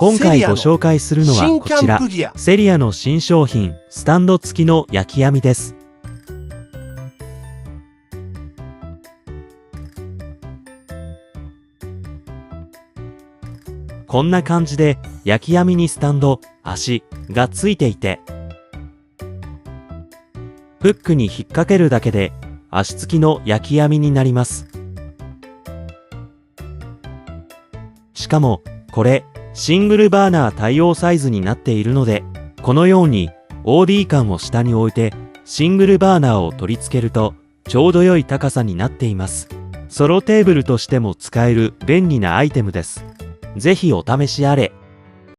今回ご紹介するのはこちら、セリアの新商品、スタンド付きの焼き網です。こんな感じで、焼き網にスタンド、足がついていて、フックに引っ掛けるだけで、足付きの焼き網になります。しかも、これ、シングルバーナー対応サイズになっているので、このように OD 缶を下に置いてシングルバーナーを取り付けるとちょうど良い高さになっています。ソロテーブルとしても使える便利なアイテムです。ぜひお試しあれ。